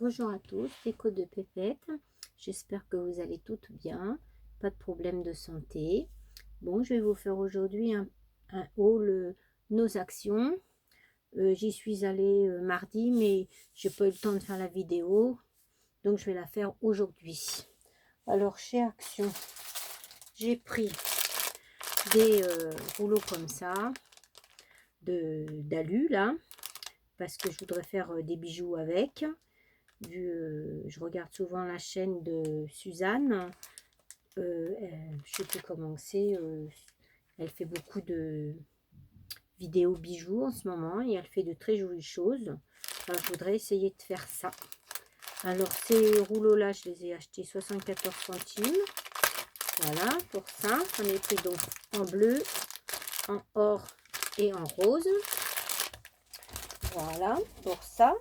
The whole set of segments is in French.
Bonjour à tous, Déco de Pépette. J'espère que vous allez toutes bien, pas de problème de santé. Bon, je vais vous faire aujourd'hui un haul nos actions. J'y suis allée mardi, mais j'ai pas eu le temps de faire la vidéo, donc je vais la faire aujourd'hui. Alors, chez Action, j'ai pris des rouleaux comme ça, d'alu là, parce que je voudrais faire des bijoux avec. Je regarde souvent la chaîne de Suzanne. Je ne sais plus comment c'est. Elle fait beaucoup de vidéos bijoux en ce moment et elle fait de très jolies choses. Alors, je voudrais essayer de faire ça. Alors, ces rouleaux-là, je les ai achetés 74 centimes. Voilà, pour ça. J'en ai pris donc en bleu, en or et en rose. Voilà, pour ça.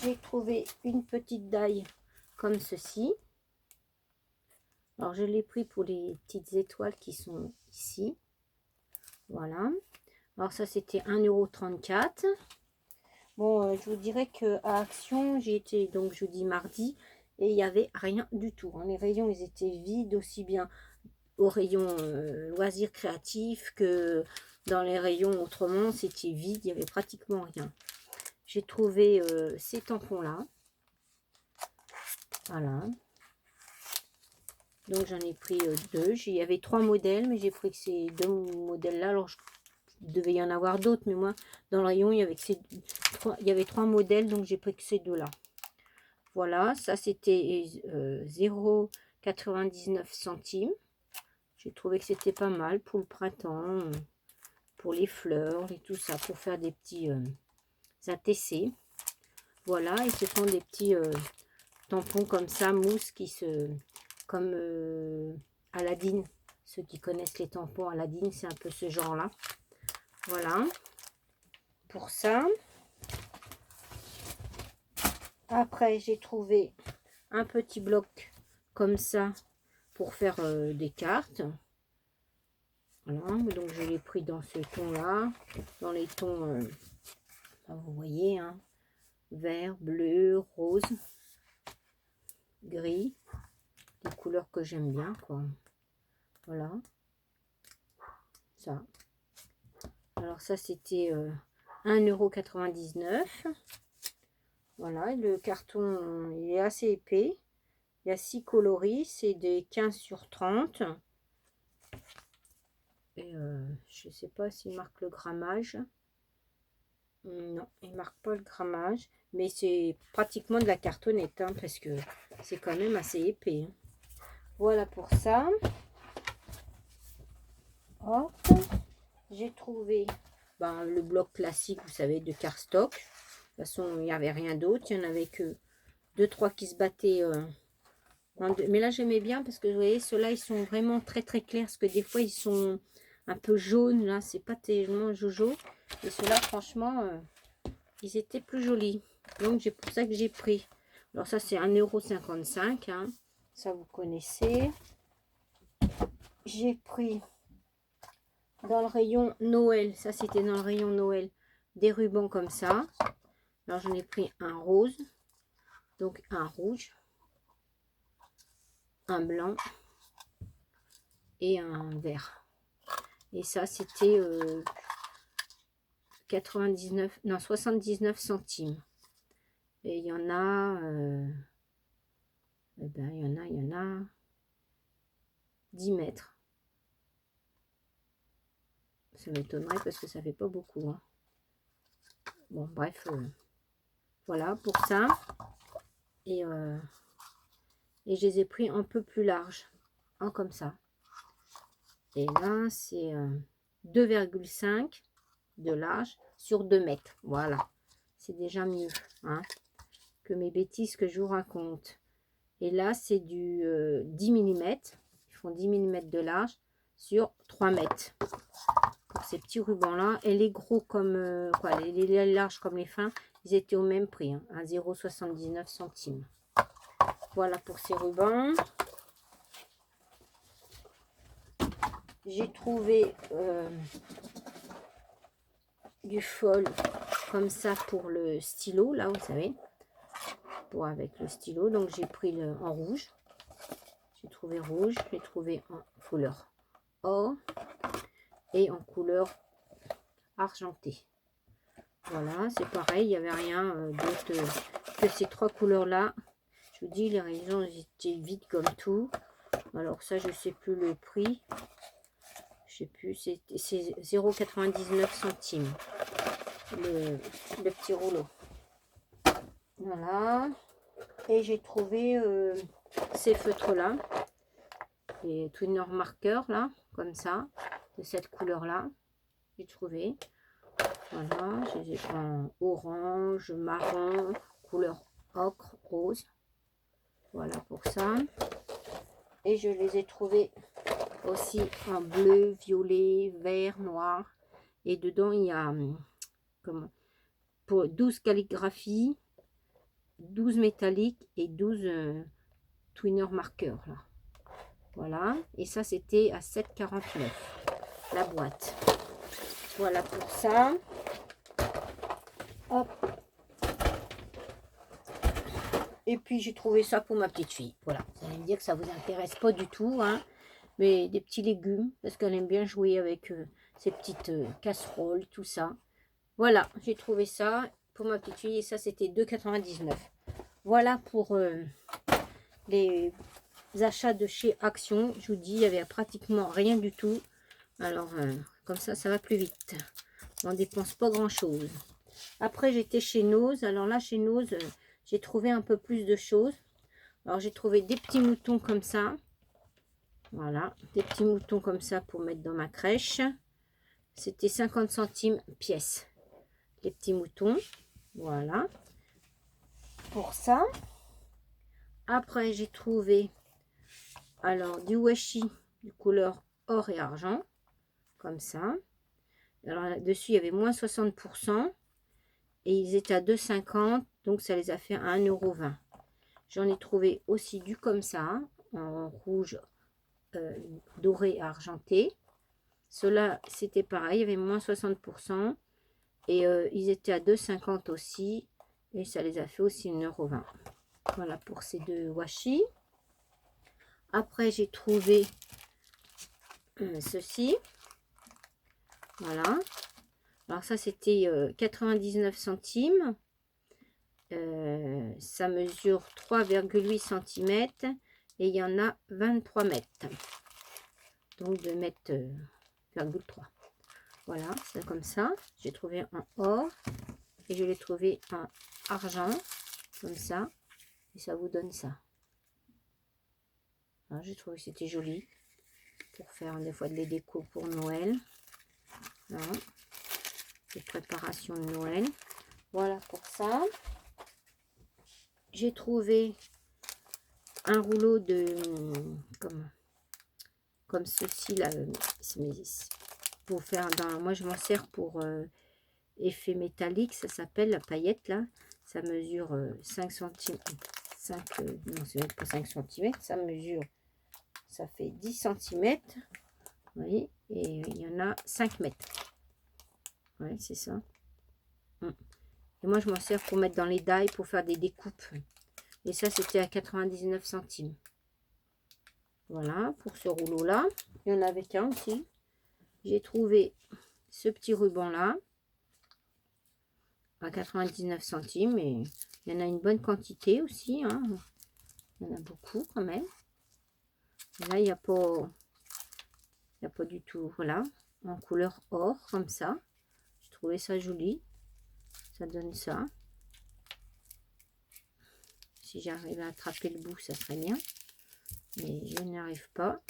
J'ai trouvé une petite daille comme ceci. Alors, je l'ai pris pour les petites étoiles qui sont ici. Voilà. Alors, ça, c'était 1,34 €. Bon, je vous dirais qu'à Action, j'ai été, donc, je vous dis mardi, et il n'y avait rien du tout. Les rayons, ils étaient vides, aussi bien au rayon loisirs créatifs que dans les rayons autrement, c'était vide, il n'y avait pratiquement rien. J'ai trouvé ces tampons-là. Voilà. Donc j'en ai pris deux. Il y avait 3 modèles, mais j'ai pris que ces 2 modèles-là. Alors il devait y en avoir d'autres, mais moi dans le rayon il y avait il y avait 3 modèles, donc j'ai pris que ces deux-là. Voilà, ça c'était 0,99 centimes. J'ai trouvé que c'était pas mal pour le printemps, pour les fleurs et tout ça, pour faire des petits ATC. Voilà, et ce sont des petits tampons comme ça, mousse qui se... comme Aladdin. Ceux qui connaissent les tampons Aladdin, c'est un peu ce genre-là. Voilà. Pour ça. Après, j'ai trouvé un petit bloc comme ça pour faire des cartes. Voilà. Donc, je l'ai pris dans ce ton-là. Dans les tons, vous voyez, hein, vert, bleu, rose, gris. Des couleurs que j'aime bien, quoi. Voilà. Ça. Alors ça, c'était 1,99 €. Voilà, le carton, il est assez épais. Il y a 6 coloris, c'est des 15 sur 30. Et je ne sais pas s'il marque le grammage. Non, il ne marque pas le grammage. Mais c'est pratiquement de la cartonnette, hein, parce que c'est quand même assez épais. Hein. Voilà pour ça. Hop. J'ai trouvé le bloc classique, vous savez, de cardstock. De toute façon, il n'y avait rien d'autre. Il n'y en avait que 2-3 qui se battaient. Mais là, j'aimais bien parce que vous voyez, ceux-là, ils sont vraiment très très clairs. Parce que des fois, ils sont un peu jaunes. Là, c'est pas tellement jojo. Et ceux-là, franchement, ils étaient plus jolis. Donc, c'est pour ça que j'ai pris. Alors, ça, c'est 1,55 €. Hein. Ça, vous connaissez. J'ai pris dans le rayon Noël. Ça, c'était dans le rayon Noël. Des rubans comme ça. Alors, j'en ai pris un rose. Donc, un rouge. Un blanc. Et un vert. Et ça, c'était 99, non, 79 centimes. Et il y en a, il y en a 10 mètres. Ça m'étonnerait parce que ça fait pas beaucoup. Hein. Bon, bref, voilà pour ça. Et je les ai pris un peu plus larges, hein, comme ça. Et là, c'est 2,5 de large sur 2 mètres. Voilà, c'est déjà mieux, hein, que mes bêtises que je vous raconte. Et là, c'est du 10 mm. Ils font 10 mm de large sur 3 mètres. Pour ces petits rubans-là. Et les gros comme... les larges comme les fins, ils étaient au même prix. Hein, à 0,79 centimes. Voilà pour ces rubans. J'ai trouvé du fol comme ça pour le stylo. Là, vous savez. pour avec le stylo. Donc j'ai pris le en rouge. J'ai trouvé rouge, j'ai trouvé en couleur or et en couleur argentée. Voilà, c'est pareil, il n'y avait rien d'autre que ces trois couleurs-là. Je vous dis, les rayons étaient vides comme tout. Alors ça, je ne sais plus le prix. Je sais plus, c'est 0,99 centimes le petit rouleau. Voilà. Et j'ai trouvé ces feutres-là. Les twinner marqueurs, là, comme ça, de cette couleur-là. J'ai trouvé. Voilà, je les ai en orange, marron, couleur ocre, rose. Voilà pour ça. Et je les ai trouvés aussi en bleu, violet, vert, noir. Et dedans, il y a comme pour 12 calligraphies, 12 métalliques et 12 twinner marqueurs. Là. Voilà. Et ça, c'était à 7,49 la boîte. Voilà pour ça. Hop. Et puis j'ai trouvé ça pour ma petite fille. Voilà, vous allez me dire que ça vous intéresse pas du tout, hein, mais des petits légumes, parce qu'elle aime bien jouer avec ces petites casseroles, tout ça. Voilà, j'ai trouvé ça pour ma petite fille et ça c'était 2,99. Voilà pour les achats de chez Action. Je vous dis, il n'y avait pratiquement rien du tout. Alors, comme ça va plus vite. On ne dépense pas grand-chose. Après, j'étais chez Nose. Alors là, chez Nose, j'ai trouvé un peu plus de choses. Alors, j'ai trouvé des petits moutons comme ça. Voilà, des petits moutons comme ça pour mettre dans ma crèche. C'était 50 centimes pièce. Les petits moutons. Voilà. Pour ça. Après, j'ai trouvé alors du washi de couleur or et argent. Comme ça. Alors, là-dessus, il y avait moins 60%. Et ils étaient à 2,50. Donc, ça les a fait à 1,20 €. J'en ai trouvé aussi du comme ça, en rouge doré argenté. Ceux-là, c'était pareil, il y avait moins 60%. Et ils étaient à 2,50 aussi. Et ça les a fait aussi 1,20 €. Voilà pour ces deux washi. Après, j'ai trouvé ceci. Voilà. Alors ça, c'était 99 centimes. Ça mesure 3,8 cm et il y en a 23 mètres. Donc 2 mètres 3. Voilà, c'est comme ça. J'ai trouvé en or et je l'ai trouvé en argent, comme ça. Et ça vous donne ça. J'ai trouvé que c'était joli pour faire des fois des décos pour Noël. Voilà. Des préparations de Noël. Voilà pour ça. J'ai trouvé un rouleau de comme ceci là, pour faire moi je m'en sers pour effet métallique, ça s'appelle la paillette là, ça mesure 5 cm, non c'est même pas 5 cm, ça fait 10 cm, vous voyez, et il y en a 5 mètres, ouais c'est ça. Et moi je m'en sers pour mettre dans les dailles, pour faire des découpes, et ça c'était à 99 centimes. Voilà, pour ce rouleau-là. Il y en avait qu'un aussi. J'ai trouvé ce petit ruban-là à 99 centimes. Et il y en a une bonne quantité aussi. Hein. Il y en a beaucoup quand même. Et là, il n'y a pas du tout, voilà, en couleur or, comme ça. J'ai trouvé ça joli. Ça donne ça. Si j'arrive à attraper le bout, ça serait bien. Mais je n'y arrive pas.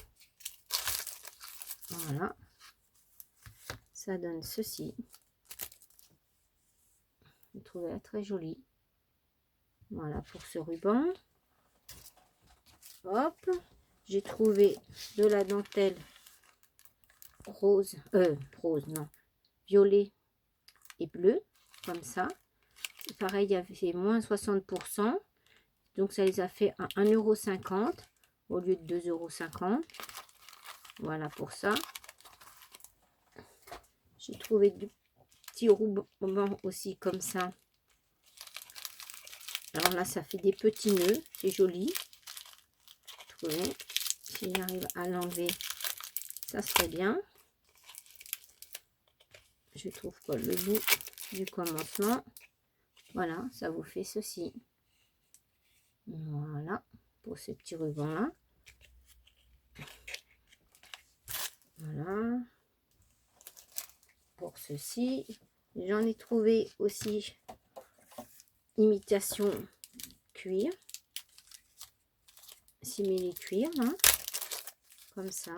Voilà. Ça donne ceci. Je trouve ça très joli. Voilà pour ce ruban. Hop. J'ai trouvé de la dentelle rose. Rose, non. Violet et bleu. Comme ça. Et pareil, il y avait moins 60%. Donc ça les a fait à 1,50 € au lieu de 2,50 €. Voilà pour ça. J'ai trouvé du petit ruban aussi comme ça. Alors là, ça fait des petits nœuds. C'est joli. Vous trouvez? Si j'arrive à l'enlever, ça serait bien. Je trouve pas le bout du commencement. Voilà, ça vous fait ceci. Voilà, pour ces petits rubans là. Voilà. Pour ceci, j'en ai trouvé aussi imitation cuir. Simili cuir, hein, comme ça.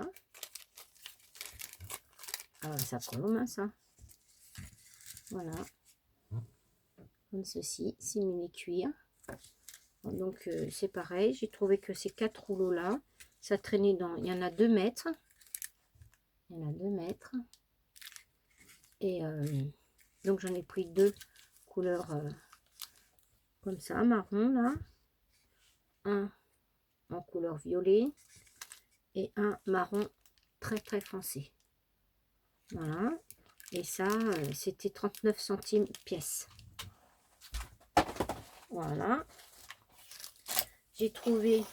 Ah, ça prend aux mains, ça. Voilà. Comme ceci, simili cuir. Donc, c'est pareil. J'ai trouvé que ces 4 rouleaux-là, ça traînait dans... Il y en a 2 mètres. Il y en a 2 mètres. Et donc, j'en ai pris 2 couleurs comme ça, marron, là. Un en couleur violet. Et un marron très, très foncé. Voilà. Et ça, c'était 39 centimes pièce. Voilà. J'ai trouvé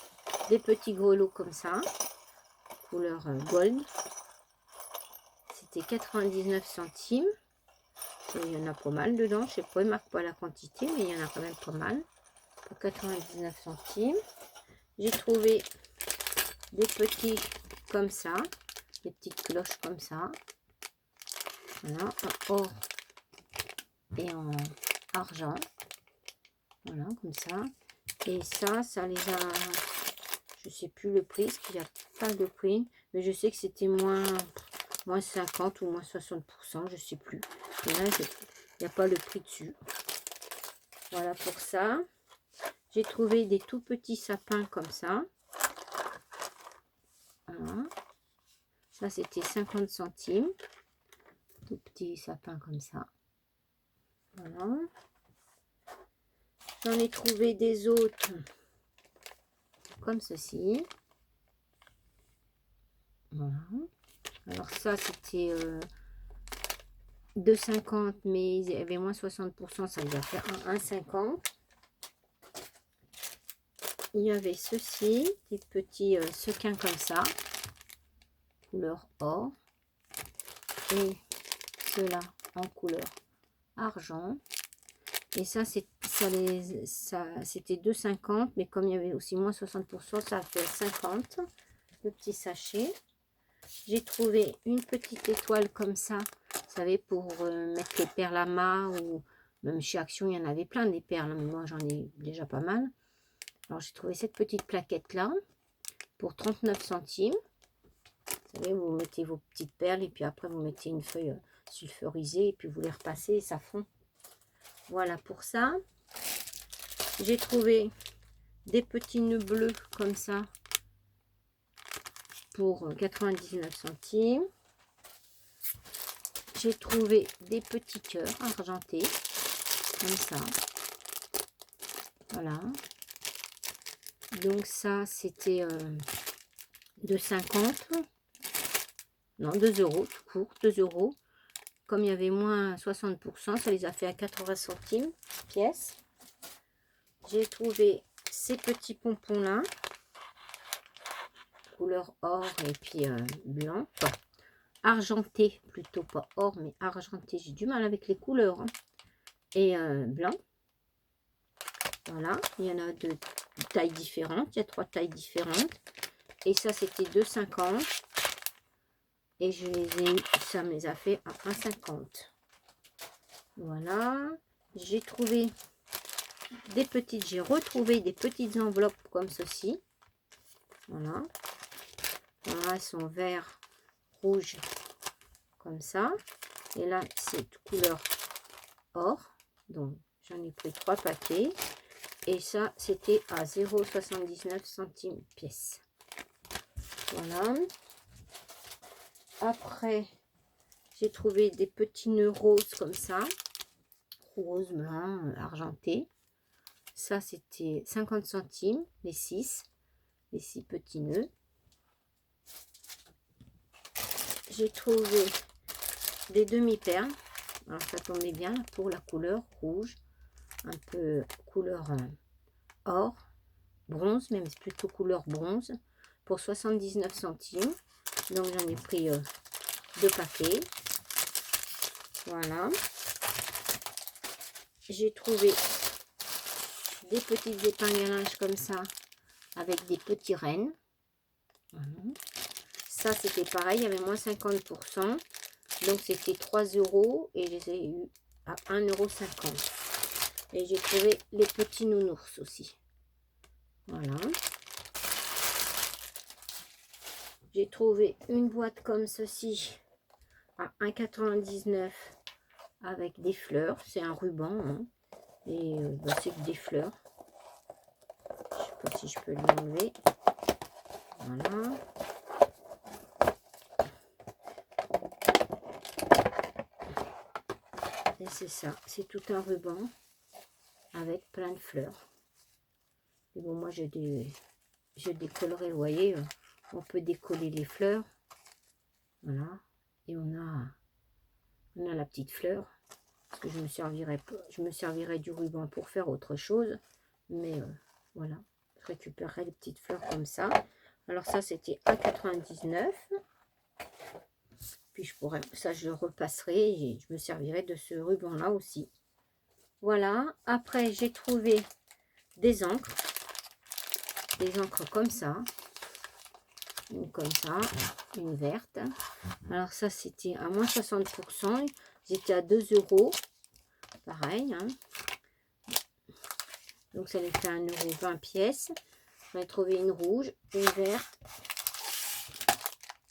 des petits grelots comme ça, couleur gold. C'était 99 centimes. Et il y en a pas mal dedans. Je sais pas, il ne marque pas la quantité, mais il y en a quand même pas mal. Pour 99 centimes. J'ai trouvé des petits comme ça. Des petites cloches comme ça. Voilà, en or et en argent. Voilà, comme ça. Et ça les a... Je sais plus le prix, parce qu'il n'y a pas de prix. Mais je sais que c'était moins 50 ou moins 60%, je sais plus. Et là, il n'y a pas le prix dessus. Voilà pour ça. J'ai trouvé des tout petits sapins comme ça. Voilà. Ça, c'était 50 centimes. Tout petits sapins comme ça. Voilà. J'en ai trouvé des autres comme ceci. Voilà. Alors ça, c'était 2,50, mais il y avait moins 60%, ça les a fait 1,50. Il y avait ceci, des petits sequins comme ça, couleur or. Et ceux-là en couleur argent. Et ça, c'était 2,50, mais comme il y avait aussi moins 60%, ça a fait 50. Le petit sachet. J'ai trouvé une petite étoile comme ça, vous savez, pour mettre les perles à mât, ou même chez Action, il y en avait plein des perles, mais moi j'en ai déjà pas mal. Alors j'ai trouvé cette petite plaquette là, pour 39 centimes. Vous savez, vous mettez vos petites perles, et puis après vous mettez une feuille sulfurisée, et puis vous les repassez, et ça fond. Voilà pour ça. J'ai trouvé des petits nœuds bleus comme ça, pour 99 centimes. J'ai trouvé des petits cœurs argentés, comme ça. Voilà. Donc ça, c'était 2,50. Non, 2 euros, tout court, 2 euros. Comme il y avait moins 60%, ça les a fait à 80 centimes pièce. J'ai trouvé ces petits pompons-là, couleur or et puis blanc. Enfin, argenté, plutôt pas or, mais argenté. J'ai du mal avec les couleurs. Hein. Et blanc. Voilà, il y en a de tailles différentes. Il y a 3 tailles différentes. Et ça, c'était 2,50. Et je les ai, ça me les a fait à 1,50. Voilà. J'ai trouvé des petites, j'ai retrouvé des petites enveloppes comme ceci. Voilà. Voilà, elles sont vert, rouge, comme ça. Et là, c'est couleur or. Donc, j'en ai pris 3 paquets. Et ça, c'était à 0,79 centimes pièce. Voilà. Après, j'ai trouvé des petits nœuds roses comme ça. Rose, blanc, argenté. Ça, c'était 50 centimes, les 6 petits nœuds. J'ai trouvé des demi-perles. Alors, ça tombait bien pour la couleur rouge. Un peu couleur or, bronze, même c'est plutôt couleur bronze, pour 79 centimes. Donc j'en ai pris 2 paquets. Voilà. J'ai trouvé des petites épingles à linge comme ça, avec des petits rennes. Voilà. Ça c'était pareil, il y avait moins 50%. Donc c'était 3 € et je les ai eu à 1,50 €. Et j'ai trouvé les petits nounours aussi. Voilà. J'ai trouvé une boîte comme ceci à 1,99 € avec des fleurs. C'est un ruban. Hein. Et c'est que des fleurs. Je ne sais pas si je peux l'enlever. Voilà. Et c'est ça. C'est tout un ruban avec plein de fleurs. Et bon, moi, je décollerai. Vous voyez, on peut décoller les fleurs. Voilà. Et on a la petite fleur. Parce que je me servirai du ruban pour faire autre chose. Mais voilà. Je récupérerai les petites fleurs comme ça. Alors ça, c'était 1,99 €. Puis ça je le repasserai et je me servirai de ce ruban là aussi. Voilà. Après, j'ai trouvé des encres. Des encres comme ça. Une comme ça. Une verte. Alors ça, c'était à moins 60%. J'étais à 2 €. Pareil. Hein. Donc ça les fait 1,20 € pièce. J'en ai trouvé une rouge, une verte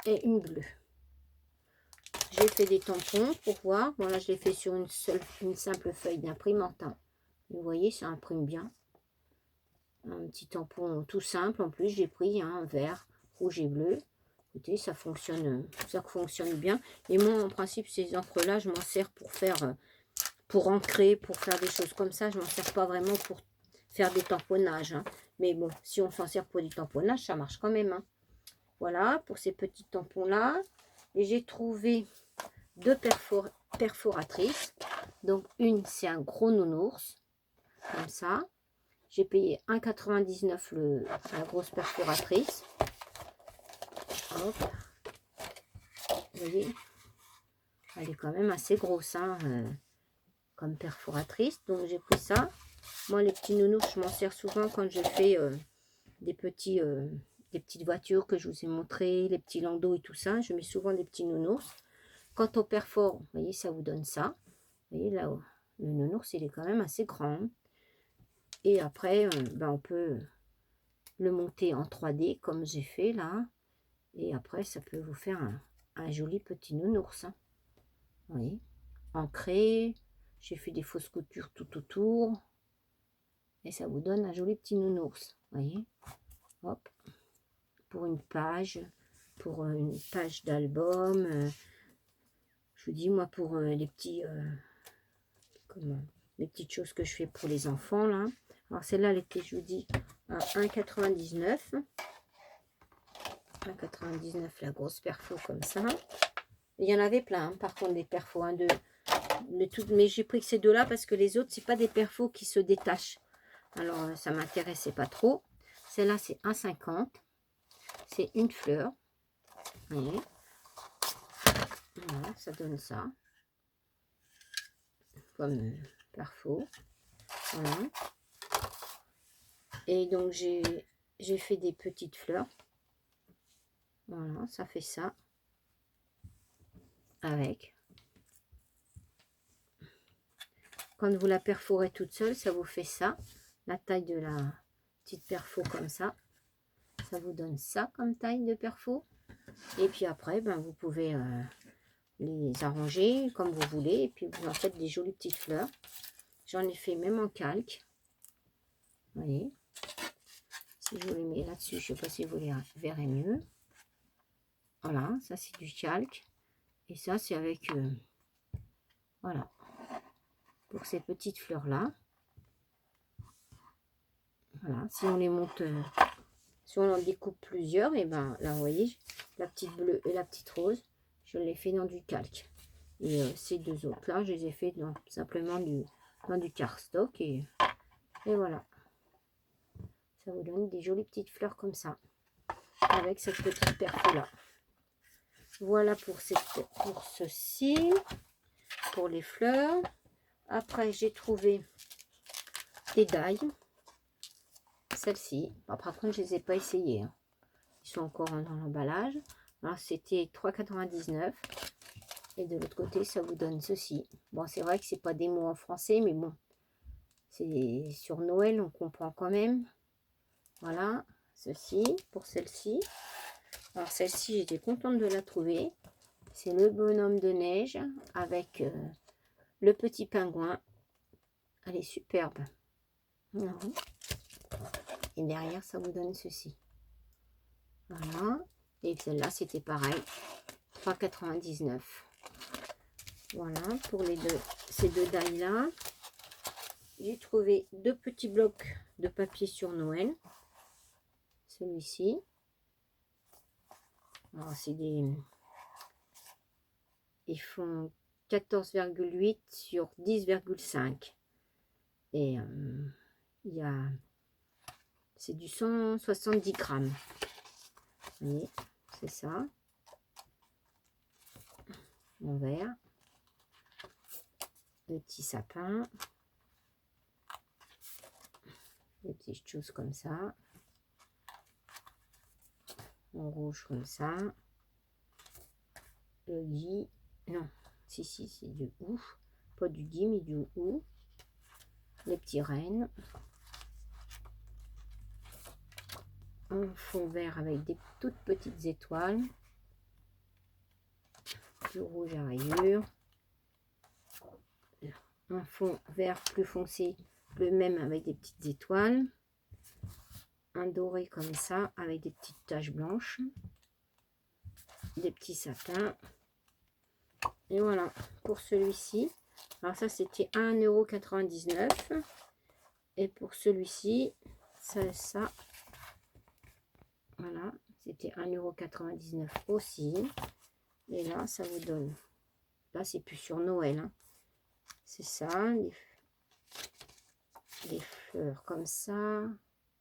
et une bleue. J'ai fait des tampons pour voir. Bon là je l'ai fait sur une simple feuille d'imprimante. Hein. Vous voyez, ça imprime bien. Un petit tampon tout simple. En plus j'ai pris un vert, rouge et bleu. Écoutez, ça fonctionne bien. Et moi en principe ces encres là je m'en sers pour faire, pour ancrer, pour faire des choses comme ça. Je m'en sers pas vraiment pour faire des tamponnages. Hein. Mais bon, si on s'en sert pour du tamponnage, ça marche quand même. Hein. Voilà, pour ces petits tampons-là. Et j'ai trouvé 2 perforatrices. Donc, une, c'est un gros nounours. Comme ça. J'ai payé 1,99 € la grosse perforatrice. Hop. Vous voyez, elle est quand même assez grosse, hein, comme perforatrice. Donc, j'ai pris ça. Moi, les petits nounours, je m'en sers souvent quand je fais des petites voitures que je vous ai montré, les petits landaux et tout ça. Je mets souvent des petits nounours. Quant au perfort, vous voyez, ça vous donne ça. Vous voyez, là, le nounours, il est quand même assez grand. Et après, on peut le monter en 3D, comme j'ai fait là. Et après, ça peut vous faire un joli petit nounours. Hein. Vous voyez, ancré. J'ai fait des fausses coutures tout autour. Et ça vous donne un joli petit nounours. Vous voyez, hop. Pour une page d'album. Je vous dis, moi, pour les petites choses que je fais pour les enfants, là. Alors, celle-là, elle était, je vous dis, à 1,99 €. 1,99 € la grosse perfo comme ça. Il y en avait plein, hein, par contre, des perfos, hein, mais j'ai pris que ces deux-là parce que les autres, c'est pas des perfos qui se détachent. Alors, ça m'intéressait pas trop. Celle-là, c'est 1,50 €. C'est une fleur. Vous voyez. Voilà, ça donne ça. Comme perfo. Voilà. Et donc, j'ai fait des petites fleurs. Voilà, ça fait ça. Avec. Quand vous la perforez toute seule, ça vous fait ça. La taille de la petite perfo comme ça. Ça vous donne ça comme taille de perfo. Et puis après, vous pouvez les arranger comme vous voulez. Et puis vous en faites des jolies petites fleurs. J'en ai fait même en calque. Vous voyez. Si je vous les mets là-dessus, je ne sais pas si vous les verrez mieux. Voilà, ça c'est du calque. Et ça c'est avec... voilà. Pour ces petites fleurs-là. Voilà, si on les monte... si on en découpe plusieurs, et là vous voyez, la petite bleue et la petite rose, je les fais dans du calque. Et ces deux autres là, je les ai fait simplement dans du cardstock et voilà. Ça vous donne des jolies petites fleurs comme ça, avec cette petite perf là. Voilà pour ceci, pour les fleurs. Après, j'ai trouvé des dailles. Celles-ci. Bon, par contre, je ne les ai pas essayées, hein. Ils sont encore dans l'emballage. Alors, c'était 3,99 €. Et de l'autre côté, ça vous donne ceci. Bon, c'est vrai que c'est pas des mots en français, mais bon. C'est sur Noël, on comprend quand même. Voilà, ceci, pour celle-ci. Alors, celle-ci, j'étais contente de la trouver. C'est le bonhomme de neige avec le petit pingouin. Elle est superbe. Et derrière, ça vous donne ceci. Voilà. Et celle-là, c'était pareil. 3,99 €. Voilà, pour ces deux dailles-là. J'ai trouvé deux petits blocs de papier sur Noël. Celui-ci. Alors, c'est des... Ils font 14,8 sur 10,5. Et il y a... C'est du 170 grammes. Vous voyez, c'est ça. En vert. Le petit sapin. Des petites choses comme ça. En rouge comme ça. Le gui. Non, si, c'est du ou. Pas du gui, mais du ou. Les petits rennes. Un fond vert avec des toutes petites étoiles. Du rouge à rayures. Un fond vert plus foncé, le même avec des petites étoiles. Un doré comme ça avec des petites taches blanches. Des petits sapins. Et voilà pour celui-ci. Alors ça c'était 1,99 €. Et pour celui-ci, ça. Voilà, c'était 1,99 € aussi. Et là, ça vous donne. Là, c'est plus sur Noël, hein. C'est ça, des fleurs comme ça,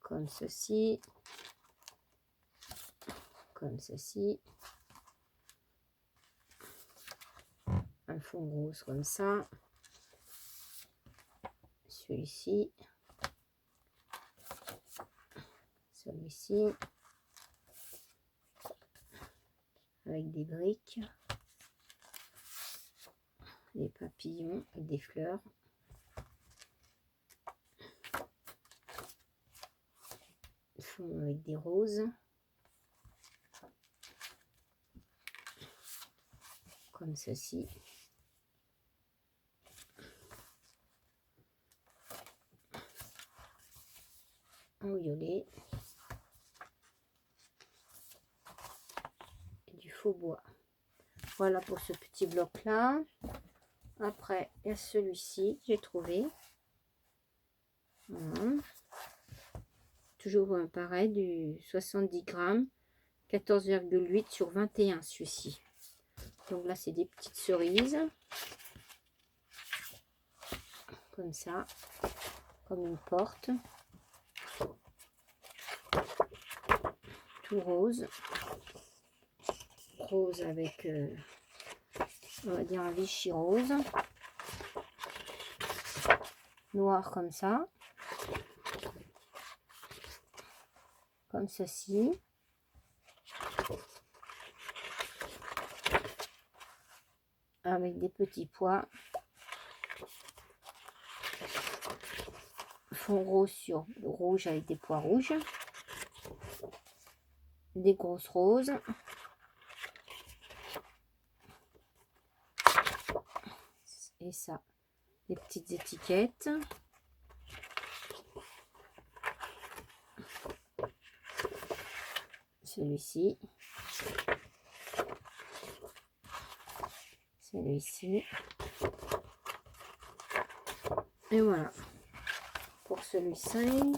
comme ceci, comme ceci. Un fond rose comme ça. Celui-ci. Celui-ci. Avec des briques. Des papillons et des fleurs. Fond avec des roses. Comme ceci. En violet. Et du faux bois. Voilà pour ce petit bloc là. Après, il y a celui-ci, j'ai trouvé. Voilà. Toujours pareil, du 70 grammes. 14,8 sur 21 celui-ci. Donc là, c'est des petites cerises. Comme ça. Comme une porte. Tout rose. Rose avec, on va dire un Vichy rose. Noir comme ça. Comme ceci. Avec des petits pois. Fond rose sur rouge avec des pois rouges. Des grosses roses. Et ça, des petites étiquettes. Celui-ci. Celui-ci. Et voilà. Pour celui-ci.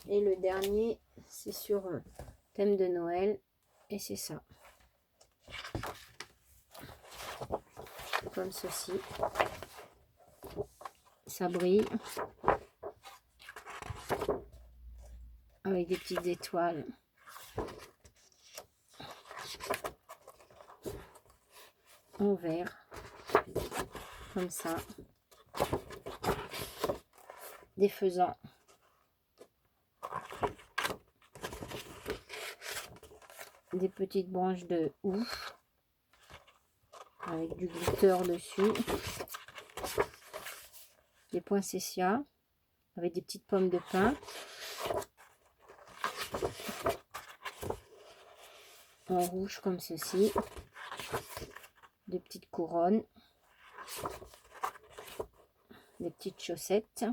Et le dernier, c'est sur thème de Noël. Et c'est ça. Comme ceci. Ça brille. avec des petites étoiles. En vert, comme ça. Des faisans. Des petites branches de ouf avec du glitter dessus. Des poinsettias avec des petites pommes de pin. En rouge comme ceci. Des petites couronnes. Des petites chaussettes.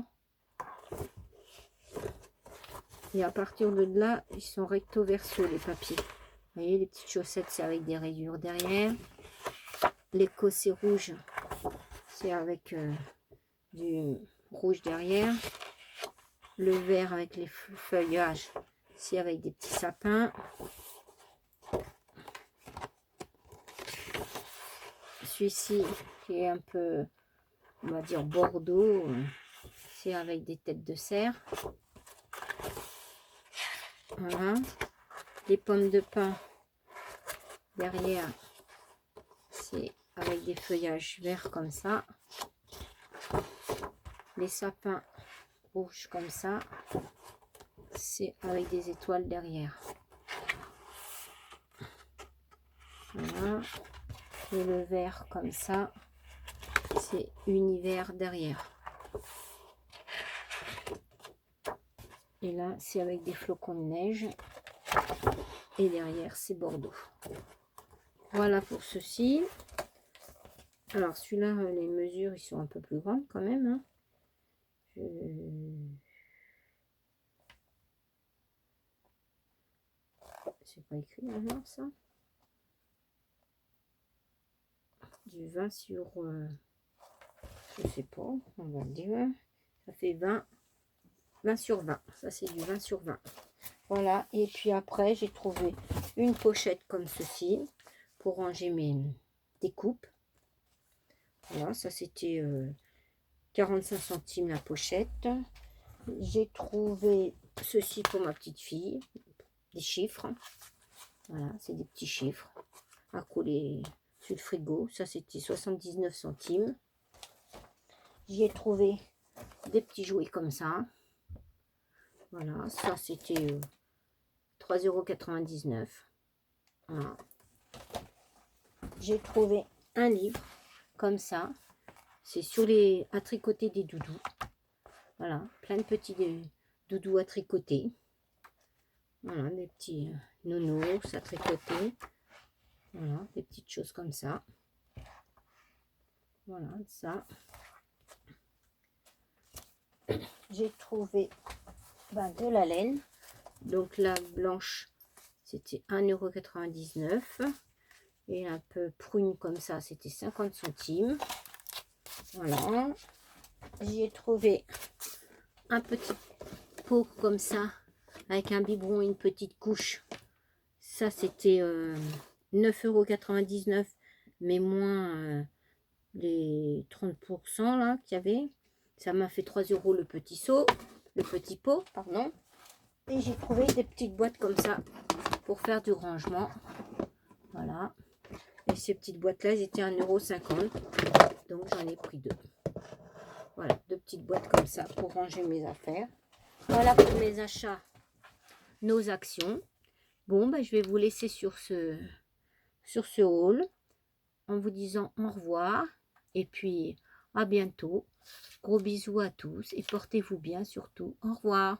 Et à partir de là, ils sont recto verso les papiers. Vous voyez, les petites chaussettes, c'est avec des rayures derrière. L'écossais rouge, c'est avec du rouge derrière. Le vert avec les feuillages, c'est avec des petits sapins. Celui-ci, qui est un peu, on va dire, bordeaux, c'est avec des têtes de cerf. Voilà. Les pommes de pin derrière, c'est avec des feuillages verts comme ça. Les sapins rouges comme ça, c'est avec des étoiles derrière. Voilà. Et le vert comme ça, c'est univers derrière. Et là, c'est avec des flocons de neige. Et derrière, c'est Bordeaux. Voilà pour ceci. Alors, celui-là, les mesures, ils sont un peu plus grandes quand même. Hein. C'est pas écrit alors, ça. Du 20 sur... je sais pas, on va dire. Ça fait 20 sur 20. Ça, c'est du 20 sur 20. Voilà. Et puis après, j'ai trouvé une pochette comme ceci pour ranger mes découpes. Voilà, ça c'était 45 centimes la pochette. J'ai trouvé ceci pour ma petite fille. Des chiffres. Voilà, c'est des petits chiffres à coller sur le frigo. Ça, c'était 79 centimes. J'y ai trouvé des petits jouets comme ça. Voilà, ça, c'était 3,99 €. Voilà. J'ai trouvé un livre comme ça. C'est sur les à tricoter des doudous. Voilà, plein de petits doudous à tricoter. Voilà, des petits nounours à tricoter. Voilà, des petites choses comme ça. Voilà, ça. J'ai trouvé de la laine. Donc la blanche, c'était 1,99 €. Et un peu prune comme ça, c'était 50 centimes. Voilà. J'y ai trouvé un petit pot comme ça, avec un biberon et une petite couche. Ça, c'était 9,99 €, mais moins les 30% là qu'il y avait. Ça m'a fait 3 € le petit seau, le petit pot, pardon. Et j'ai trouvé des petites boîtes comme ça pour faire du rangement. Voilà. Et ces petites boîtes-là, elles étaient 1,50 €. Donc j'en ai pris 2. Voilà, 2 petites boîtes comme ça pour ranger mes affaires. Voilà pour mes achats, nos actions. Bon, je vais vous laisser sur ce haul en vous disant au revoir. Et puis, à bientôt. Gros bisous à tous et portez-vous bien surtout. Au revoir.